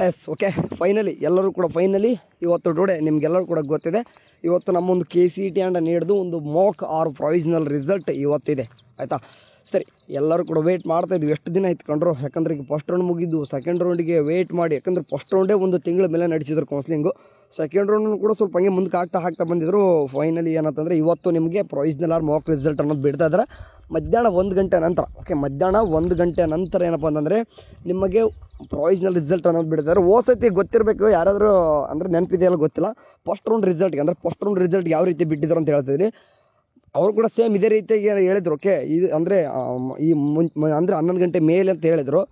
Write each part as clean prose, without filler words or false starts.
Yes okay finally ಎಲ್ಲರೂ ಕೂಡ ಇವತ್ತು ಟುಡೇ ನಿಮಗೆಲ್ಲರೂ ಕೂಡ ಗೊತ್ತಿದೆ. ಇವತ್ತು ನಮ್ಮೊಂದು KCET ಆ್ಯಂಡ್ ನೀಡ್ದು ಒಂದು ಮಾಕ್ ಆರ್ ಪ್ರೊವಿಷನಲ್ ರಿಸಲ್ಟ್ ಇವತ್ತಿದೆ ಆಯಿತಾ. ಸರಿ, ಎಲ್ಲರೂ ಕೂಡ ವೆಯ್ಟ್ ಮಾಡ್ತಾಯಿದ್ವಿ. ಎಷ್ಟು ದಿನ ಇಟ್ಕೊಂಡ್ರು, ಯಾಕಂದ್ರೆ ಈಗ ಫಸ್ಟ್ ರೌಂಡ್ ಮುಗಿದ್ದು ಸೆಕೆಂಡ್ ರೌಂಡಿಗೆ ವೆಯ್ಟ್ ಮಾಡಿ, ಯಾಕಂದ್ರೆ ಫಸ್ಟ್ ರೌಂಡೇ ಒಂದು ತಿಂಗಳ ಮೇಲೆ ನಡೆಸಿದ್ರು ಕೌನ್ಸ್ಲಿಂಗು. ಸೆಕೆಂಡ್ ರೌಂಡ್ ಕೂಡ ಸ್ವಲ್ಪ ಹಂಗೆ ಮುಂದಕ್ಕೆ ಆಗ್ತಾ ಬಂದಿದ್ರು. ಫೈನಲಿ ಏನಂತಂದರೆ ಇವತ್ತು ನಿಮಗೆ ಪ್ರೊವಿಷನಲ್ ಆರ್ ಮಾಕ್ ರಿಸಲ್ಟ್ ಅನ್ನೋದು ಬಿಡ್ತಾ ಇದ್ದಾರೆ ಮಧ್ಯಾಹ್ನ 1 ಗಂಟೆ ನಂತರ. ಓಕೆ, ಮಧ್ಯಾಹ್ನ 1 ಗಂಟೆ ನಂತರ ಏನಪ್ಪ ಅಂತಂದರೆ ನಿಮಗೆ ಪ್ರೊವಿಷನಲ್ ರಿಸಲ್ಟ್ ಅನ್ನೋದು ಬಿಡ್ತಾರೆ. ಸತಿ ಗೊತ್ತಿರಬೇಕು, ಯಾರಾದರೂ ಅಂದರೆ ನೆನಪಿದೆಯಲ್ಲ ಗೊತ್ತಿಲ್ಲ. ಫಸ್ಟ್ ರೌಂಡ್ ರಿಸಲ್ಟ್ಗೆ ಅಂದರೆ ಫಸ್ಟ್ ರೌಂಡ್ ರಿಸಲ್ಟ್ ಯಾವ ರೀತಿ ಬಿಟ್ಟಿದ್ರು ಅಂತ ಹೇಳ್ತಿದ್ರಿ. ಅವರು ಕೂಡ ಸೇಮ್ ಇದೇ ರೀತಿಯಾಗಿ ಹೇಳಿದರು. ಓಕೆ, ಇದು ಅಂದರೆ ಅಂದರೆ 11 ಗಂಟೆ ಮೇಲೆ ಅಂತ ಹೇಳಿದರು.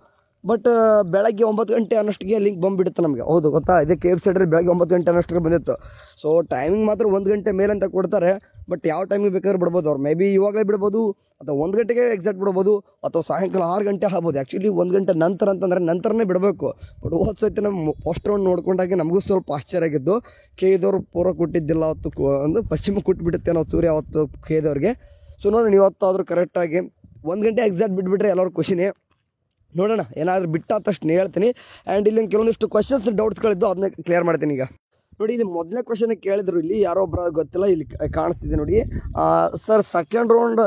ಬಟ್ ಬೆಳಗ್ಗೆ 9 ಗಂಟೆ ಅನ್ನೋಷ್ಟಿಗೆ ಲಿಂಕ್ ಬಂದುಬಿಡುತ್ತೆ ನಮಗೆ. ಹೌದು ಗೊತ್ತಾ, ಇದಕ್ಕೆ ವೆಬ್ಸೈಟಲ್ಲಿ ಬೆಳಗ್ಗೆ 9 ಗಂಟೆ ಅನ್ನೋಷ್ಟಿಗೆ ಬಂದಿತ್ತು. ಸೊ ಟೈಮಿಂಗ್ ಮಾತ್ರ 1 ಗಂಟೆ ಮೇಲೆ ಅಂತ ಕೊಡ್ತಾರೆ. ಬಟ್ ಯಾವ ಟೈಮಿಗೆ ಬೇಕಾದ್ರೆ ಬಿಡ್ಬೋದು ಅವ್ರು. ಮೇ ಬಿ ಇವಾಗಲೇ ಬಿಡ್ಬೋದು, ಅಥವಾ 1 ಗಂಟೆಗೆ ಎಕ್ಸಾಕ್ಟ್ ಬಿಡ್ಬೋದು, ಅಥವಾ ಸಾಯಂಕಾಲ 6 ಗಂಟೆ ಆಗ್ಬೋದು. ಆ್ಯಕ್ಚುಲಿ 1 ಗಂಟೆ ನಂತರ ಅಂತಂದರೆ ನಂತರನೇ ಬಿಡಬೇಕು. ಬಟ್ ಸತಿ ನಮ್ಮ ಫಸ್ಟ್ ರೌಂಡ್ ನೋಡ್ಕೊಂಡಾಗ ನಮಗೂ ಸ್ವಲ್ಪ ಆಶ್ಚರ್ಯ ಆಗಿದ್ದು. ಕೇದವ್ರು ಪೂರ ಕೊಟ್ಟಿದ್ದಿಲ್ಲ ಅವತ್ತು, ಒಂದು ಪಶ್ಚಿಮ ಕೊಟ್ಬಿಡುತ್ತೆ ನಾವು ಸೂರ್ಯ ಅವತ್ತು ಕೇದವ್ರಿಗೆ. ಸೊ ನೋಡೋಣ ಇವತ್ತು ಆದರೂ ಕರೆಕ್ಟಾಗಿ 1 ಗಂಟೆ ಎಕ್ಸಾಕ್ಟ್ ಬಿಟ್ಬಿಟ್ರೆ ಎಲ್ಲರೂ ಖುಷಿನೇ. ನೋಡೋಣ, ಏನಾದರೂ ಬಿಟ್ಟಾದ ತಕ್ಷಣ ಹೇಳ್ತೀನಿ. ಆ್ಯಂಡ್ ಇಲ್ಲಿ ಕೆಲವೊಂದಿಷ್ಟು ಕ್ವಶನ್ಸ್ ಡೌಟ್ಸ್ಗಳಿದ್ದು ಅದನ್ನ ಕ್ಲಿಯರ್ ಮಾಡ್ತೀನಿ. ಈಗ ನೋಡಿ, ಇಲ್ಲಿ ಮೊದಲನೇ ಕ್ವಶನ್ ಕೇಳಿದ್ರು. ಇಲ್ಲಿ ಯಾರೋ ಒಬ್ಬರು ಗೊತ್ತಿಲ್ಲ, ಇಲ್ಲಿ ಕಾಣಿಸ್ತಿದೆ ನೋಡಿ. ಸರ್, ಸೆಕೆಂಡ್ ರೌಂಡ್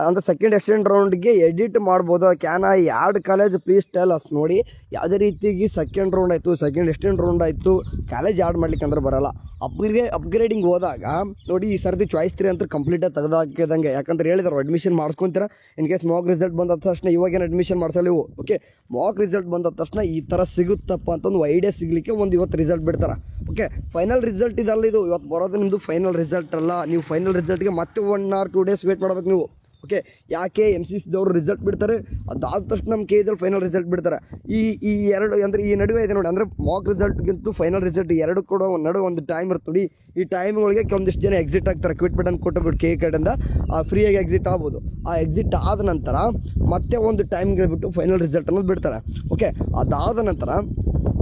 ಅಂದರೆ ಸೆಕೆಂಡ್ ಎಕ್ಸ್ಟೆಂಡ್ ರೌಂಡ್ಗೆ ಎಡಿಟ್ ಮಾಡ್ಬೋದು, can I add college please tell us. ನೋಡಿ, ಯಾವುದೇ ರೀತಿಯಾಗಿ ಸೆಕೆಂಡ್ ರೌಂಡ್ ಆಯಿತು, ಸೆಕೆಂಡ್ ಎಕ್ಸ್ಟೆಂಡ್ ರೌಂಡ್ ಆಯಿತು, ಕಾಲೇಜ್ ಆ್ಯಡ್ ಮಾಡ್ಲಿಕ್ಕೆ ಅಂದ್ರೆ ಬರೋಲ್ಲ. ಅಪ್ಗ್ರೇಡಿಂಗ್ ಹೋದಾಗ ನೋಡಿ, ಈ ಸರ್ತಿ ಚಾಯ್ಸ್ 3 ಅಂತ ಕಂಪ್ಲೀಟಾಗಿ ತೆಗೆದಾಕಿದಂಗೆ. ಯಾಕಂದ್ರೆ ಹೇಳಿದ್ರು ಅಡ್ಮಿಷನ್ ಮಾಡ್ಸ್ಕೊತೀರಾ, ಇನ್ ಕೇಸ್ ಮಾಕ್ ರಿಸಲ್ಟ್ ಬಂದ ತಕ್ಷಣ ಇವಾಗೇನು ಅಡ್ಮಿಷನ್ ಮಾಡ್ಸಲ್ಲ ಇವು. ಓಕೆ, ಮಾಕ್ ರಿಸಲ್ಟ್ ಬಂದ ತಕ್ಷಣ ಈ ಥರ ಸಿಗುತ್ತಪ್ಪ ಅಂತ ಒಂದು ಐಡಿಯಾ ಸಿಗಲಿಕ್ಕೆ ಇವತ್ತು ರಿಸಲ್ಟ್ ಬಿಡ್ತಾರೆ. ಓಕೆ, ಫೈನಲ್ ರಿಸಲ್ಟ್ ಇದಲ್ಲ ಇದು. ಇವತ್ತು ಬರೋದು ನಿಮ್ಮದು ಫೈನಲ್ ರಿಸಲ್ಟ್ ಅಲ್ಲ. ನೀವು ಫೈನಲ್ ರಿಸಲ್ಟ್ಗೆ ಮತ್ತೆ 1 or 2 days ವೇಟ್ ಮಾಡ್ಬೇಕು ನೀವು. ಓಕೆ, ಯಾಕೆ MCCದವರು ರಿಸಲ್ಟ್ ಬಿಡ್ತಾರೆ, ಅದಾದ ತಕ್ಷಣ ನಮ್ಮ KEದಲ್ಲಿ ಫೈನಲ್ ರಿಸಲ್ಟ್ ಬಿಡ್ತಾರೆ. ಈ ಎರಡು ಅಂದರೆ ಈ ನಡುವೆ ಇದೆ ನೋಡಿ, ಅಂದರೆ ಮಾಕ್ ರಿಸಲ್ಟ್ಗಿಂತೂ ಫೈನಲ್ ರಿಸಲ್ಟ್ ಎರಡು ಕೂಡ ನಡುವೆ ಒಂದು ಟೈಮ್ ಇರುತ್ತೆ ನೋಡಿ. ಈ ಟೈಮ್ ಒಳಗೆ ಕೆಲವೊಂದಿಷ್ಟು ಜನ ಎಕ್ಸಿಟ್ ಆಗ್ತಾರೆ. ಕ್ವಿಟ್ ಬಟನ್ ಕೊಟ್ಟುಬಿಟ್ಟು KE ಕಡೆಯಿಂದ ಫ್ರೀಯಾಗಿ ಎಕ್ಸಿಟ್ ಆಗ್ಬೋದು. ಆ ಎಕ್ಸಿಟ್ ಆದ ನಂತರ ಮತ್ತೆ ಒಂದು ಟೈಮ್ಗೆ ಬಿಟ್ಟು ಫೈನಲ್ ರಿಸಲ್ಟ್ ಅನ್ನೋದು ಬಿಡ್ತಾರೆ. ಓಕೆ, ಅದಾದ ನಂತರ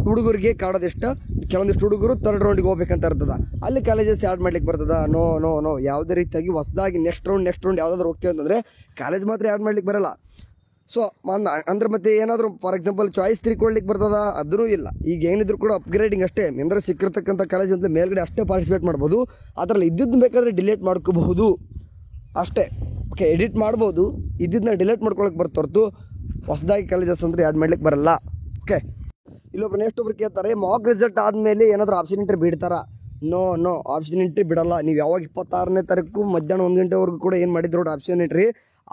ಹುಡುಗರಿಗೆ ಕಾಡೋದಿಷ್ಟು ಕೆಲವೊಂದಿಷ್ಟು ಹುಡುಗರು 3rd ರೌಂಡಿಗೆ ಹೋಗ್ಬೇಕಂತ ಇರ್ತದೆ. ಅಲ್ಲಿ ಕಾಲೇಜಸ್ ಆ್ಯಡ್ ಮಾಡ್ಲಿಕ್ಕೆ ಬರ್ತದೆ. ನೋ ಯಾವುದೇ ರೀತಿಯಾಗಿ ಹೊಸದಾಗಿ ನೆಕ್ಸ್ಟ್ ರೌಂಡ್ ಯಾವುದಾದ್ರು ಹೋಗ್ತೀವಿ ಅಂತಂದರೆ ಕಾಲೇಜ್ ಮಾತ್ರ ಆ್ಯಡ್ ಮಾಡ್ಲಿಕ್ಕೆ ಬರೋಲ್ಲ. ಸೊ ಅಂದ್ರೆ ಮತ್ತೆ ಏನಾದರೂ ಫಾರ್ ಎಕ್ಸಾಂಪಲ್ ಚಾಯ್ಸ್ 3 ಕೊಡ್ಲಿಕ್ಕೆ ಬರ್ತದ, ಅದೂ ಇಲ್ಲ. ಈಗ ಏನಿದ್ರು ಕೂಡ ಅಪ್ಗ್ರೇಡಿಂಗ್ ಅಷ್ಟೇ. ಅಂದರೆ ಸಿಕ್ಕಿರ್ತಕ್ಕಂಥ ಕಾಲೇಜ್ ಅಂತ ಮೇಲ್ಗಡೆ ಅಷ್ಟೇ ಪಾರ್ಟಿಸಿಪೇಟ್ ಮಾಡ್ಬೋದು. ಅದರಲ್ಲಿ ಇದ್ದಿದ್ದು ಬೇಕಾದರೆ ಡಿಲೀಟ್ ಮಾಡ್ಕೋಬಹುದು ಅಷ್ಟೇ. ಓಕೆ, ಎಡಿಟ್ ಮಾಡ್ಬೋದು, ಇದ್ದಿದ್ದನ್ನ ಡಿಲೀಟ್ ಮಾಡ್ಕೊಳಕ್ಕೆ ಹೊರತು ಹೊಸದಾಗಿ ಕಾಲೇಜಸ್ ಅಂದರೆ ಆ್ಯಡ್ ಮಾಡ್ಲಿಕ್ಕೆ ಬರಲ್ಲ. ಓಕೆ, ಇಲ್ಲೊಬ್ರು ನೆಕ್ಸ್ಟ್ ಒಬ್ರು ಕೇಳ್ತಾರೆ, ಮಾಕ್ ರಿಸಲ್ಟ್ ಆದಮೇಲೆ ಏನಾದರೂ ಆಪ್ಷನ್ ಎಂಟ್ರಿ ಬಿಡ್ತಾರಾ? ನೋ ಆಪ್ಷನ್ ಎಂಟ್ರಿ ಬಿಡಲ್ಲ. ನೀವು ಯಾವಾಗ 26ನೇ ತಾರೀಕು ಮಧ್ಯಾಹ್ನ 1 ಗಂಟೆವರೆಗೂ ಕೂಡ ಏನು ಮಾಡಿದ್ರು ನೋಡಿ ಆಪ್ಷನ್ ಎಂಟ್ರಿ,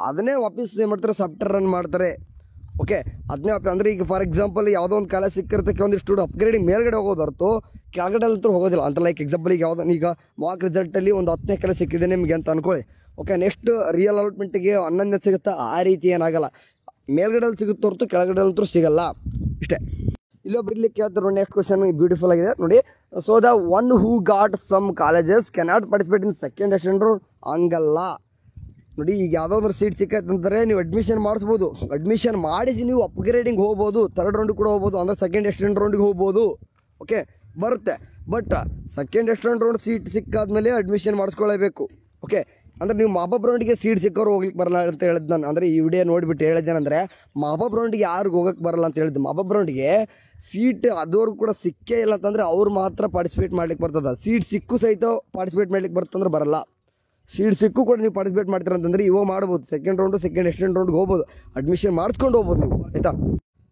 ಅದನ್ನೇ ವಾಪಸ್ ಏನು ಮಾಡ್ತಾರೆ, ಸಾಫ್ಟ್ವೇರ್ ರನ್ ಮಾಡ್ತಾರೆ. ಓಕೆ, ಅದನ್ನೇ ಅಂದರೆ ಈಗ ಫಾರ್ ಎಕ್ಸಾಂಪಲ್ ಯಾವುದೋ ಒಂದು ಕಾಲೇಜ್ ಸಿಕ್ಕಿರುತ್ತೆ, ಕೆಲವೊಂದಿಷ್ಟು ಅಪ್ಗ್ರೇಡಿಂಗ್ ಮೇಲ್ಗಡೆ ಹೋಗೋದು ಹೊರತು ಕೆಳಗಡೆ ಅಂತೂ ಹೋಗೋದಿಲ್ಲ. ಅಂತ ಲೈಕ್ ಎಕ್ಸಾಂಪಲ್ ಈಗ ಈಗ ಮಾಕ್ ರಿಸಲ್ಟಲ್ಲಿ ಒಂದು 10ನೇ ಕಾಲೇಜ್ ಸಿಕ್ಕಿದೆ ನಿಮಗೆ ಅಂತ ಅನ್ಕೊಳ್ಳಿ. ಓಕೆ, ನೆಕ್ಸ್ಟ್ ರಿಯಲ್ ಅಲಾಟ್ಮೆಂಟಿಗೆ 11ನೇ ಸಿಗುತ್ತಾ, ಆ ರೀತಿ ಏನಾಗಲ್ಲ. ಮೇಲ್ಗಡೆಯಲ್ಲಿ ಸಿಗುತ್ತೆ ಹೊರತು ಕೆಳಗಡೆ ಅಂತೂ ಸಿಗಲ್ಲ. ಇಷ್ಟೇ. ಇಲ್ಲೊಬ್ರು ಇಲ್ಲಿ ಕೇಳ್ತಾರೆ ನೆಕ್ಸ್ಟ್ ಕ್ವಶನ್ ಬ್ಯೂಟಿಫುಲ್ ಆಗಿದೆ ನೋಡಿ. So the one who got some colleges cannot participate in second extend round. ಹಂಗಲ್ಲ ನೋಡಿ, ಈಗ ಯಾವುದೋ ಒಂದು ಸೀಟ್ ಸಿಕ್ಕಂತಂದರೆ ನೀವು ಅಡ್ಮಿಷನ್ ಮಾಡಿಸ್ಬೋದು. ಅಡ್ಮಿಷನ್ ಮಾಡಿಸಿ ನೀವು ಅಪ್ಗ್ರೇಡಿಂಗ್ ಹೋಗ್ಬೋದು, 3rd ರೌಂಡಿಗೆ ಕೂಡ ಹೋಗ್ಬೋದು, ಅಂದರೆ ಸೆಕೆಂಡ್ ಎಕ್ಸ್ಟೆಂಡ್ ರೌಂಡಿಗೆ ಹೋಗ್ಬೋದು. ಓಕೆ, ಬರುತ್ತೆ. But second extend round seat ಸಿಕ್ಕಾದ್ಮೇಲೆ ಅಡ್ಮಿಷನ್ ಮಾಡಿಸ್ಕೊಳ್ಳೇಬೇಕು. ಓಕೆ, ಅಂದರೆ ನೀವು ಮಾಬಾಬ್ ರೌಂಡಿಗೆ ಸೀಟ್ ಸಿಕ್ಕೋರು ಹೋಗ್ಲಿಕ್ಕೆ ಬರಲ್ಲ ಅಂತ ಹೇಳಿದ್ದು ನಾನು. ಅಂದರೆ ಈ ವಿಡಿಯೋ ನೋಡಿಬಿಟ್ಟು ಹೇಳಿದ್ದೇನೆಂದರೆ ಮಾಬಾಬ್ ರೌಂಡಿಗೆ ಯಾರಿಗೂ ಹೋಗೋಕ್ಕೆ ಬರಲ್ಲ ಅಂತ ಹೇಳಿದ್ದು. ಮಾಬಾಬ್ ರೌಂಡಿಗೆ ಸೀಟ್ ಅದವ್ರಿಗೆ ಕೂಡ ಸಿಕ್ಕೇ ಇಲ್ಲ ಅಂತಂದರೆ ಅವ್ರು ಮಾತ್ರ ಪಾರ್ಟಿಸಿಪೇಟ್ ಮಾಡ್ಲಿಕ್ಕೆ ಬರ್ತದೆ. ಸೀಟ್ ಸಿಕ್ಕು ಸಹಿತ ಪಾರ್ಟಿಸಿಪೇಟ್ ಮಾಡ್ಲಿಕ್ಕೆ ಬರ್ತಂದ್ರೆ ಬರಲ್ಲ. ಸೀಟ್ ಸಿಕ್ಕು ಕೂಡ ನೀವು ಪಾರ್ಟಿಸಿಪೇಟ್ ಮಾಡ್ತೀರ ಅಂತಂದರೆ ಇವಾಗ ಮಾಡ್ಬೋದು. ಸೆಕೆಂಡ್ ರೌಂಡು ಸೆಕೆಂಡ್ ಎಕ್ಸ್ಟೆಂಡ್ ರೌಂಡ್ಗೆ ಹೋಗ್ಬೋದು, ಅಡ್ಮಿಷನ್ ಮಾಡಿಸ್ಕೊಂಡು ಹೋಗ್ಬೋದು ನೀವು, ಆಯಿತಾ.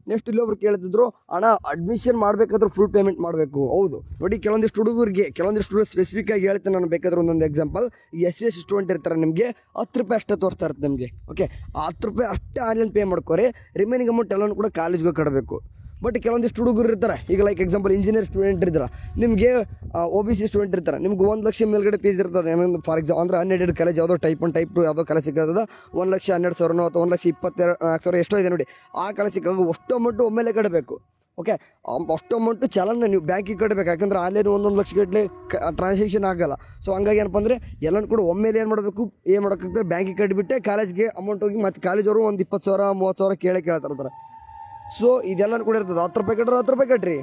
ನೆಕ್ಸ್ಟ್ ಇಲ್ಲೊಬ್ರು ಕೇಳ್ತಿದ್ರು, ಅಣ್ಣ ಅಡ್ಮಿಷನ್ ಮಾಡಬೇಕಾದ್ರೂ ಫುಲ್ ಪೇಮೆಂಟ್ ಮಾಡಬೇಕು. ಹೌದು ನೋಡಿ, ಕೆಲವೊಂದಿಷ್ಟು ಹುಡುಗರು ಸ್ಪೆಸಿಫಿಕ್ಕಾಗಿ ಹೇಳ್ತೇನೆ ನಾನು. ಬೇಕಾದ್ರೆ ಒಂದೊಂದು ಎಕ್ಸಾಂಪಲ್, SC ಸ್ಟೂಡೆಂಟ್ ಇರ್ತಾರೆ, ನಿಮಗೆ 10 ರೂಪಾಯಿ ಅಷ್ಟೇ ತೋರಿಸ್ತಾ ಇರುತ್ತೆ ನಿಮಗೆ. ಓಕೆ, 10 ರೂಪಾಯಿ ಅಷ್ಟೇ ಆನ್ಲೈನ್ ಪೇ ಮಾಡ್ಕೋರಿ, ರಿಮೈನಿಂಗ್ ಅಮೌಂಟ್ ಎಲ್ಲನೂ ಕೂಡ ಕಾಲೇಜ್ಗೆ ಕಟ್ಟಬೇಕು. ಬಟ್ ಕೆಲವೊಂದಿಷ್ಟು ಹುಡುಗರು ಇರ್ತಾರೆ, ಈಗ ಲೈಕ್ ಎಕ್ಸಾಂಪಲ್ ಇಂಜಿನಿಯರ್ ಸ್ಟೂಡೆಂಟ್ ಇರ್ತಾರೆ, ನಿಮಗೆ OBC ಸ್ಟೂಡೆಂಟ್ ಇರ್ತಾರೆ, ನಿಮ್ಗೆ 1 ಲಕ್ಷ ಮೇಲ್ಗಡೆ ಫೀಸ್ ಇರ್ತದೆ. ಫಾರ್ ಎಕ್ಸಾಂಪಲ್ ಅಂದರೆ ಅನ್ಎಡೆಡ್ ಕಾಲೇಜ್ ಯಾವುದೋ ಟೈಪ್ 1 ಟೈಪ್ 2 ಯಾವುದೋ ಕಾಲೇಜ್ ಸಿಕ್ಕಿರ್ತದೆ, 1,12,000 ಅಥವಾ 1,22,000 ಎಷ್ಟೋ ಇದೆ ನೋಡಿ. ಆ ಕಾಲೇಜ್ ಸಿಕ್ಕಾಗ ಅಷ್ಟು ಅಮೌಂಟು ಒಮ್ಮೆಲೆ ಕಟ್ಟಬೇಕು. ಓಕೆ, ಅಷ್ಟು ಅಮೌಂಟು ಚಲನ ನೀವು ಬ್ಯಾಂಕಿಗೆ ಕಟ್ಟಬೇಕು. ಯಾಕಂದರೆ ಆನ್ಲೈನ್ 1 ಲಕ್ಷ ಗಟ್ಟಲೆ ಟ್ರಾನ್ಸಾಕ್ಷನ್ ಆಗಲ್ಲ. ಸೊ ಹಂಗಾಗಿ ಏನಪ್ಪ ಅಂದರೆ ಎಲ್ಲನೂ ಕೂಡ ಒಮ್ಮೆಲೆ ಏನು ಮಾಡಬೇಕು, ಏನು ಮಾಡೋಕ್ಕಾಗ್ತದೆ, ಬ್ಯಾಂಕಿಗೆ ಕಟ್ಟಿಬಿಟ್ಟೆ ಕಾಲೇಜ್ಗೆ ಅಮೌಂಟ್ ಹೋಗಿ ಮತ್ತೆ ಕಾಲೇಜವರು ಒಂದು 20,000 30,000 ಕೇಳ್ತಿರ್ತಾರೆ. ಸೊ ಇದೆಲ್ಲನೂ ಕೂಡ ಇರ್ತದೆ. 10 ರೂಪಾಯಿ ಕಟ್ಟರೆ 10 ರೂಪಾಯಿ ಕಟ್ಟ್ರಿ.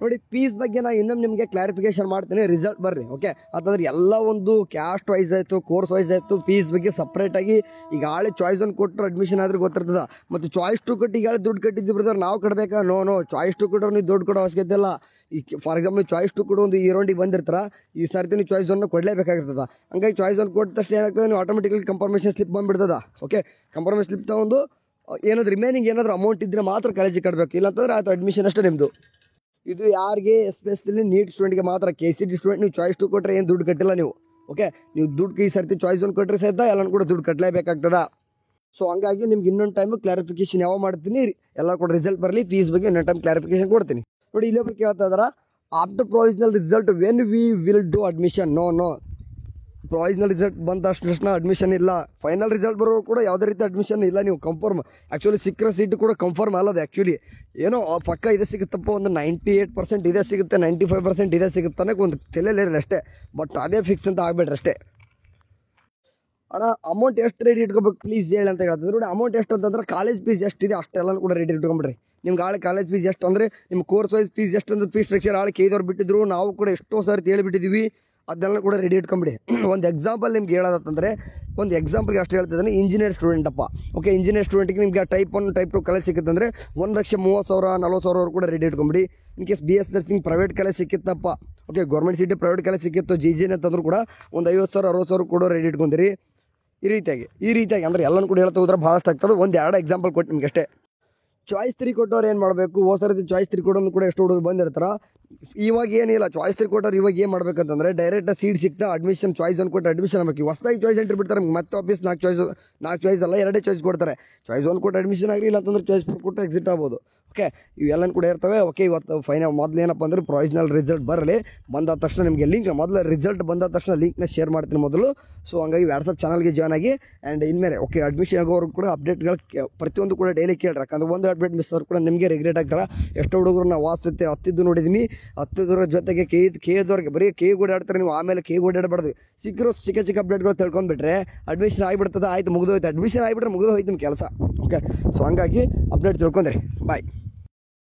ನೋಡಿ ಫೀಸ್ ಬಗ್ಗೆ ನಾನು ಇನ್ನೊಮ್ಮೆ ನಿಮಗೆ ಕ್ಲಾರಿಫಿಕೇಶನ್ ಮಾಡ್ತೀನಿ, ರಿಸಲ್ಟ್ ಬರ್ರಿ. ಓಕೆ, ಅಂತಂದ್ರೆ ಎಲ್ಲ ಒಂದು ಕ್ಯಾಸ್ಟ್ ವೈಸ್ ಆಯಿತು, ಕೋರ್ಸ್ ವೈಸ್ ಆಯಿತು, ಫೀಸ್ ಬಗ್ಗೆ ಸಪ್ರೇಟಾಗಿ ಈಗ ಆಳೆ ಚಾಯ್ಸ್ ಒಂದು ಕೊಟ್ಟರು ಅಡ್ಮಿಷನ್ ಆದ್ರೆ ಗೊತ್ತಿರ್ತದೆ. ಮತ್ತು ಚಾಯ್ಸ್ ಟು ಕಟ್ಟಿ ಈಗ ದುಡ್ಡು ಕಟ್ಟಿದ್ದು ಬ್ರದರ್ ನಾವು ಕಟ್ಟಬೇಕಾ? ನೋ ಚಾಯ್ಸ್ ಟು ಕೊಟ್ಟರು ನೀವು ದುಡ್ಡು ಕೊಡೋ ಅವಶ್ಯಕತೆ ಇಲ್ಲ. ಈಗ ಫಾರ್ ಎಕ್ಸಾಂಪಲ್ ಚಾಯ್ಸ್ ಟು ಕೊಡು ಒಂದು ಈ ರೌಂಡಿಗೆ ಬಂದಿರ್ತಾರೆ, ಈ ಸರ್ತಿ ನೀವು ಚಾಯ್ಸ್ ಒನ್ ಕೊಡಲೇಬೇಕಾಗಿರ್ತದೆ. ಹಂಗಾಗಿ ಚಾಯ್ಸ್ ಒನ್ ಕೊಟ್ಟ ತಕ್ಷಣ ಏನಾಗ್ತದೆ, ನೀವು ಆಟೋಮೆಟಿಕಲಿ ಕಂಫರ್ಮೇಷನ್ ಸ್ಲಿಪ್ ಬಂದುಬಿಡ್ತದೆ. ಓಕೆ, ಕಂಫರ್ಮೇಷನ್ ಸ್ಲಿಪ್ ತಗೊಂಡು ಏನಾದರೂ ರಿಮೈನಿಂಗ್ ಏನಾದರೂ ಅಮೌಂಟ್ ಇದ್ದರೆ ಮಾತ್ರ ಕಾಲೇಜಿಗೆ ಕಟ್ಟಬೇಕು, ಇಲ್ಲಾಂತಂದ್ರೆ ಆಯ್ತು ಅಡ್ಮಿಷನ್ ಅಷ್ಟೇ ನಿಮ್ಮದು. ಇದು ಯಾರಿಗೆ ಎಸ್ಪೆಷಲಿ ನೀಟ್ ಸ್ಟೂಡೆಂಟ್ಗೆ ಮಾತ್ರ. KCT ಸ್ಟೂಡೆಂಟ್ ನೀವು ಚಾಯ್ಸ್ ಟು ಕೊಟ್ಟರೆ ಏನು ದುಡ್ಡು ಕಟ್ಟಿಲ್ಲ ನೀವು. ಓಕೆ, ನೀವು ದುಡ್ಡು ಈ ಸರ್ತಿ ಚಾಯ್ಸ್ ಒಂದು ಕೊಟ್ಟರೆ ಸಹಿತ ಎಲ್ಲನೂ ಕೂಡ ದುಡ್ಡು ಕಟ್ಟಲೇಬೇಕಾಗ್ತದೆ. ಸೊ ಹಂಗಾಗಿ ನಿಮ್ಗೆ ಇನ್ನೊಂದು ಟೈಮು ಕ್ಲಾರಿಫಿಕೇಶನ್ ಯಾವ ಮಾಡ್ತೀನಿ, ಎಲ್ಲ ಕೂಡ ರಿಸಲ್ಟ್ ಬರಲಿ, ಫೀಸ್ ಬಗ್ಗೆ ಇನ್ನೊಂದು ಟೈಮ್ ಕ್ಲಾರಿಫಿಕೇಶನ್ ಕೊಡ್ತೀನಿ. ನೋಡಿ ಇಲ್ಲೊಬ್ರು ಕೇಳ್ತಾ ಇದಾರೆ, after provisional result when we will do admission? No provisional result ಬಂದ ತಕ್ಷಣ ಅಡ್ಮಿಷನ್ ಇಲ್ಲ. ಫೈನಲ್ ರಿಸಲ್ಟ್ ಬರೋ ಕೂಡ ಯಾವುದೇ ರೀತಿ ಅಡ್ಮಿಷನ್ ಇಲ್ಲ. ನೀವು ಕನ್ಫರ್ಮ್ ಆ್ಯಕ್ಚುಲಿ ಸಿಕ್ಕರೆ ಸೀಟು ಕೂಡ ಕನ್ಫರ್ಮ್ ಅಲ್ಲದು. ಆ್ಯಕ್ಚುಲಿ ಏನೋ ಪಕ್ಕ ಇದೆ ಸಿಗುತ್ತಪ್ಪ, ಒಂದು 98% ಇದೇ ಸಿಗುತ್ತೆ, 95% ಇದೇ ಸಿಗುತ್ತೆ ಅನ್ನೋಕೆ ಒಂದು ತಲೆಯಲ್ಲಿರಲಿ ಅಷ್ಟೇ. ಬಟ್ ಅದೇ ಫಿಕ್ಸ್ ಅಂತ ಆಗಬೇಡ್ರಿ ಅಷ್ಟೇ. ಅಣ್ಣ ಅಮೌಂಟ್ ಎಷ್ಟು ರೆಡಿ ಇಟ್ಕೋಬೇಕು ಪ್ಲೀಸ್ ಹೇಳಿ ಅಂತ ಹೇಳ್ತಿದ್ರು. ನೋಡಿ ಅಮೌಂಟ್ ಎಷ್ಟು ಅಂತಂದ್ರೆ ಕಾಲೇಜ್ ಫೀಸ್ ಎಷ್ಟಿದೆ ಅಷ್ಟೆಲ್ಲ ಕೂಡ ರೆಡಿ ಇಟ್ಕೊಂಬಿಡ್ರಿ. ನಿಮ್ಗೆ ಆಳೆ ಕಾಲೇಜ್ ಫೀಸ್ ಎಷ್ಟು ಅಂದರೆ ನಿಮ್ಮ ಕೋರ್ಸ್ ವೈಸ್ ಫೀಸ್ ಎಷ್ಟು ಅಂತ ಫೀಸ್ ಸ್ಟ್ರಕ್ಚರ್ ಆಳೆ ಕೈದವ್ರು ಬಿಟ್ಟಿದ್ರು, ನಾವು ಕೂಡ ಎಷ್ಟೋ ಸಾರಿ ಹೇಳಿಬಿಟ್ಟಿದ್ದೀವಿ. ಅದನ್ನೆಲ್ಲ ಕೂಡ ರೆಡಿ ಇಟ್ಕೊಂಬಿಡಿ. ಒಂದು ಎಕ್ಸಾಂಪಲ್ ನಿಮ್ಗೆ ಹೇಳೋದಂತಂದರೆ, ಒಂದು ಎಕ್ಸಾಂಪಲ್ಗೆ ಅಷ್ಟು ಹೇಳ್ತಿದ್ದಾನೆ, ಇಂಜಿನಿಯರ್ ಸ್ಟೂಡೆಂಟಪ್ಪ. ಓಕೆ, ಇಂಜಿನಿಯರ್ ಸ್ಟೂಡೆಂಟ್ಗೆ ನಿಮಗೆ ಟೈಪ್ 1 ಟೈಪ್ 2 ಕಾಲೇಜ್ ಸಿಕ್ಕತ್ತಂದರೆ 1,30,000 40,000 ಕೂಡ ರೆಡಿ ಇಟ್ಕೊಂಬಿಡಿ. In case BS nursing private college ಸಿಕ್ಕಿತ್ತಪ್ಪ, okay government city private college ಸಿಕ್ಕಿತ್ತು GJN ಅಂತಂದ್ರೂ ಕೂಡ ಒಂದು 50,000 60,000 ಕೂಡ ರೆಡಿ ಇಟ್ಕೊಂಡಿರಿ. ಈ ರೀತಿಯಾಗಿ ಅಂದರೆ ಎಲ್ಲನೂ ಕೂಡ ಹೇಳ್ತಾ ಹೋದ್ರೆ ಭಾಳಷ್ಟು ಆಗ್ತದೆ. ಒಂದು 2 ಎಕ್ಸಾಂಪಲ್ ಕೊಟ್ಟು ನಿಮ್ಗೆ ಅಷ್ಟೇ. ಚಾಯ್ಸ್ 3 ಕೊಟ್ಟವ್ರು ಏನು ಮಾಡಬೇಕು? ಹೊಸ ಚಾಯ್ಸ್ 3 ಕೊಡೋದು ಕೂಡ ಎಷ್ಟು ಹುಡುಗರು ಬಂದಿರ್ತಾರೆ. ಇವಾಗ ಏನಿಲ್ಲ, ಚಾಯ್ಸ್ 3 ಕೊಟ್ಟವ್ರು ಇವಾಗ ಏನು ಮಾಡಬೇಕಂತಂದರೆ ಡೈರೆಕ್ಟ್ ಸೀಟ್ ಸಿಗ್ತಾ ಅಡ್ಮಿಷನ್ ಚಾಯ್ಸ್ 1 ಕೊಟ್ಟು ಅಡ್ಮಿಷನ್ ಆಗಬೇಕು. ಹೊಸದಾಗಿ ಚಾಯ್ಸ್ ಎಂಟ್ರಿ ಬಿಡ್ತಾರೆ, ಮತ್ತೆ ವಾಪಸ್ 4 ಚಾಯ್ಸ್ ಅಲ್ಲ 2 ಚಾಯ್ಸ್ ಕೊಡ್ತಾರೆ. ಚಾಯ್ಸ್ 1 ಕೊಟ್ಟು ಅಡ್ಮಿಷನ್ ಆಗಲಿ, ಇಲ್ಲ ಅಂತಂದ್ರೆ ಚಾಯ್ಸ್ 4 ಕೊಟ್ಟು ಎಕ್ಸಿಟ್ ಆಗ್ಬೋದು. ಓಕೆ, ಇವೆಲ್ಲನೂ ಕೂಡ ಇರ್ತವೆ. ಓಕೆ, ಇವತ್ತು ಫೈನಲ್ ಮೊದಲು ಏನಪ್ಪ ಅಂದರೆ ಪ್ರೊವಿಷನಲ್ ರಿಸಲ್ಟ್ ಬರಲಿ. ಬಂದಾದ ತಕ್ಷಣ ನಿಮಗೆ ಲಿಂಕ್, ಮೊದಲು ರಿಸಲ್ಟ್ ಬಂದಾದ ತಕ್ಷಣ ಲಿಂಕ್ನ ಶೇರ್ ಮಾಡ್ತೀನಿ ಮೊದಲು. ಸೊ ಹಂಗಾಗಿ ವಾಟ್ಸಪ್ ಚಾನಲ್ಗೆ ಜಾಯ್ನ್ ಆಗಿ. ಆ್ಯಂಡ್ ಇನ್ಮೇಲೆ ಓಕೆ ಅಡ್ಮಿಷನ್ ಆಗೋರು ಕೂಡ ಅಪ್ಡೇಟ್ಗಳು ಪ್ರತಿಯೊಂದು ಕೂಡ ಡೈಲಿ ಕೇಳ್ರಿ. ಯಾಕಂದ್ರೆ ಒಂದು ಅಪ್ಡೇಟ್ ಮಿಸ್ ಆದ್ರೂ ಕೂಡ ನಿಮಗೆ ರಿಗ್ರೆಟ್ ಆಗ್ತಾರೆ. ಎಷ್ಟೋ ಹುಡುಗರು ನಾವು ವಾಸತ್ತೆ ಹತ್ತಿದ್ದು ನೋಡಿದ್ದೀನಿ. ಹತ್ತಿದ್ರ ಜೊತೆಗೆ ಕೇದವ್ರಿಗೆ ಬರೀ ಓಡಾಡ್ತಾರೆ ನೀವು, ಆಮೇಲೆ ಓಡಾಡಬಾರ್ದು. ಸಿಕ್ಕ ಚಿಕ್ಕ ಅಪ್ಡೇಟ್ಗಳು ತಿಳ್ಕೊಂಡ್ಬಿಟ್ರೆ ಅಡ್ಮಿಷನ್ ಆಗಿಬಿಡ್ತದೆ, ಆಯ್ತು ಮುಗಿದೋಯ್ತು. ಅಡ್ಮಿಷನ್ ಆಗಿಬಿಟ್ರೆ ಮುಗಿದೋಯ್ತು ನಿಮ್ಮ ಕೆಲಸ. ಓಕೆ, ಸೊ ಹಂಗಾಗಿ ಅಪ್ಡೇಟ್ ತಿಳ್ಕೊಂಡ್ರಿ. ಬಾಯ್.